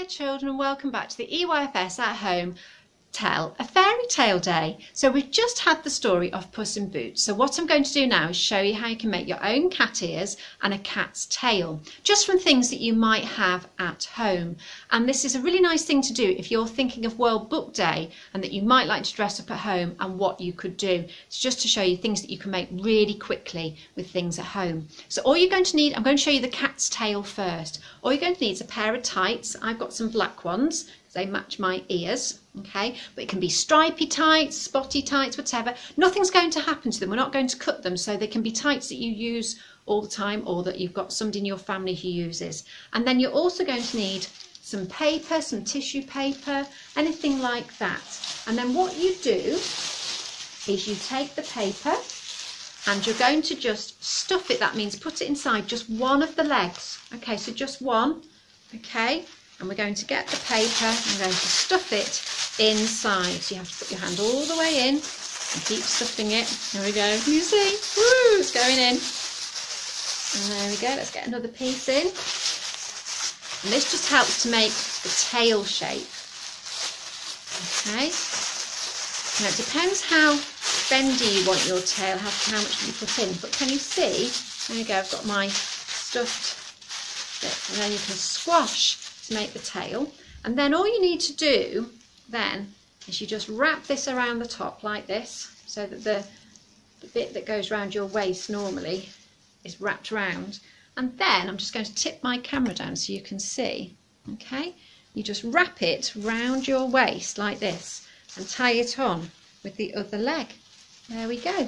there children, and welcome back to the EYFS at Home Tell a Fairy Tale Day. So we've just had the story of Puss in Boots. So what I'm going to do now is show you how you can make your own cat ears and a cat's tail, just from things that you might have at home. And this is a really nice thing to do if you're thinking of World Book Day and that you might like to dress up at home, and what you could do. It's just to show you things that you can make really quickly with things at home. So all you're going to need, I'm going to show you the cat's tail first. All you're going to need is a pair of tights. I've got some black ones. They match my ears, okay? But it can be stripy tights, spotty tights, whatever. Nothing's going to happen to them. We're not going to cut them, so they can be tights that you use all the time, or that you've got somebody in your family who uses. And then you're also going to need some paper, some tissue paper, anything like that. And then what you do is you take the paper and you're going to just stuff it. That means put it inside just one of the legs. Okay, so just one, okay? And we're going to get the paper and we're going to stuff it inside. So you have to put your hand all the way in and keep stuffing it. There we go. Can you see? Woo! It's going in. And there we go. Let's get another piece in. And this just helps to make the tail shape. Okay. Now it depends how bendy you want your tail, how much you put in. But can you see? There you go. I've got my stuffed bit. And then you can squash to make the tail. And then all you need to do then is you just wrap this around the top like this, so that the bit that goes around your waist normally is wrapped around. And then I'm just going to tip my camera down so you can see. Okay, you just wrap it round your waist like this and tie it on with the other leg. There we go.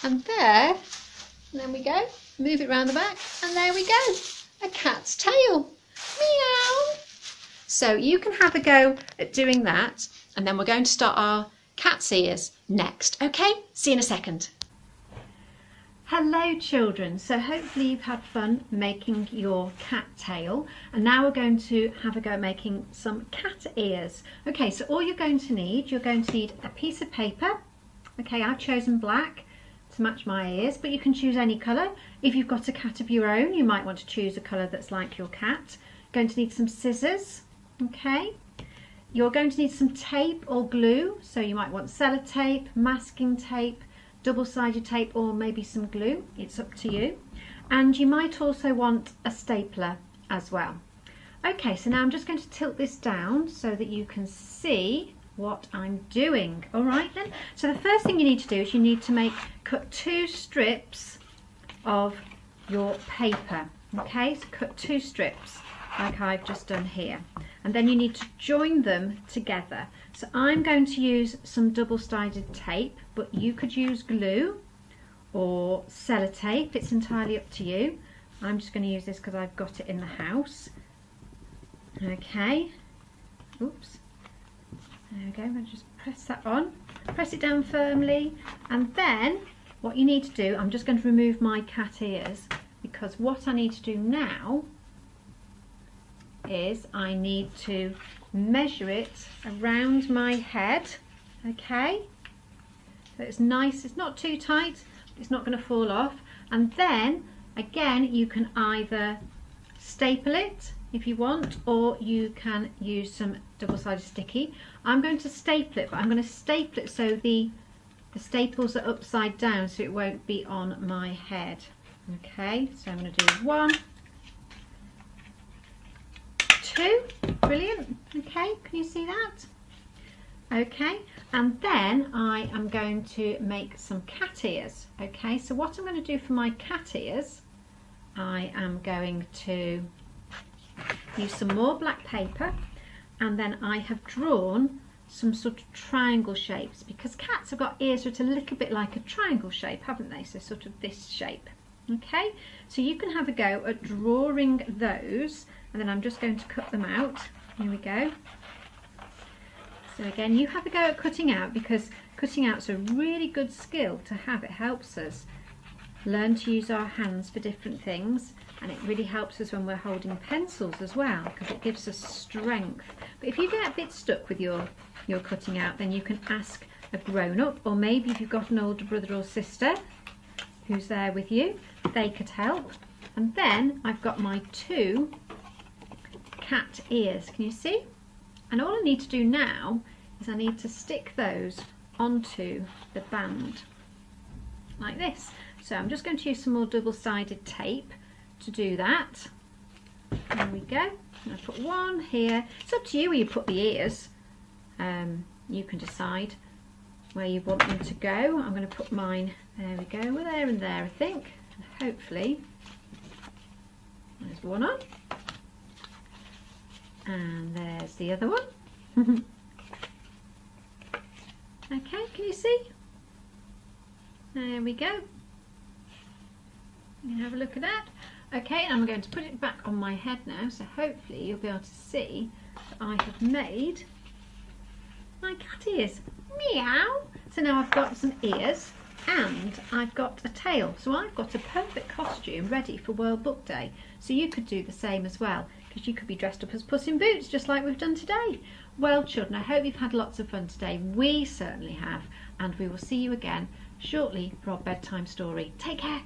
And there, and then we go, move it round the back, and there we go, a cat's tail. Meow. So you can have a go at doing that, and then we're going to start our cat's ears next. Okay, see you in a second. Hello children, so hopefully you've had fun making your cat tail, and now we're going to have a go at making some cat ears. Okay, so all you're going to need a piece of paper. Okay, I've chosen black to match my ears, but you can choose any colour. If you've got a cat of your own, you might want to choose a colour that's like your cat. Going to need some scissors. Okay, you're going to need some tape or glue, so you might want sellotape, masking tape, double-sided tape, or maybe some glue. It's up to you. And you might also want a stapler as well. Okay, so now I'm just going to tilt this down so that you can see what I'm doing. All right then, so the first thing you need to do is you need to cut 2 strips of your paper. Okay, so cut 2 strips like I've just done here, and then you need to join them together. So I'm going to use some double-sided tape, but you could use glue or sellotape. It's entirely up to you. I'm just going to use this because I've got it in the house. Okay, oops, there we go. I'm going to just press that on, press it down firmly, and then what you need to do, I'm just going to remove my cat ears, because what I need to do now is I need to measure it around my head. Okay, so it's nice, it's not too tight, it's not going to fall off. And then again, you can either staple it if you want, or you can use some double-sided sticky. I'm going to staple it, but I'm going to staple it so the staples are upside down, so it won't be on my head. Okay, so I'm going to do 1, 2, brilliant. Okay, can you see that? Okay, and then I am going to make some cat ears. Okay, so what I'm going to do for my cat ears, I am going to use some more black paper, and then I have drawn some sort of triangle shapes, because cats have got ears that are a little bit like a triangle shape, haven't they? So sort of this shape. Okay, so you can have a go at drawing those, and then I'm just going to cut them out. Here we go. So again, you have a go at cutting out, because cutting out's a really good skill to have. It helps us learn to use our hands for different things, and it really helps us when we're holding pencils as well, because it gives us strength. But if you get a bit stuck with your cutting out, then you can ask a grown-up, or maybe if you've got an older brother or sister who's there with you, they could help. And then I've got my 2 cat ears, can you see? And all I need to do now is I need to stick those onto the band like this. So I'm just going to use some more double-sided tape to do that. There we go. I'm going to put one here. It's up to you where you put the ears. You can decide where you want them to go. I'm going to put mine, there we go, well, there and there I think. And hopefully, there's one on. And there's the other one. Okay, can you see? There we go. You can have a look at that. Okay, I'm going to put it back on my head now, so hopefully you'll be able to see that I have made my cat ears. Meow! So now I've got some ears and I've got a tail. So I've got a perfect costume ready for World Book Day. So you could do the same as well, because you could be dressed up as Puss in Boots, just like we've done today. Well, children, I hope you've had lots of fun today. We certainly have, and we will see you again shortly for our bedtime story. Take care.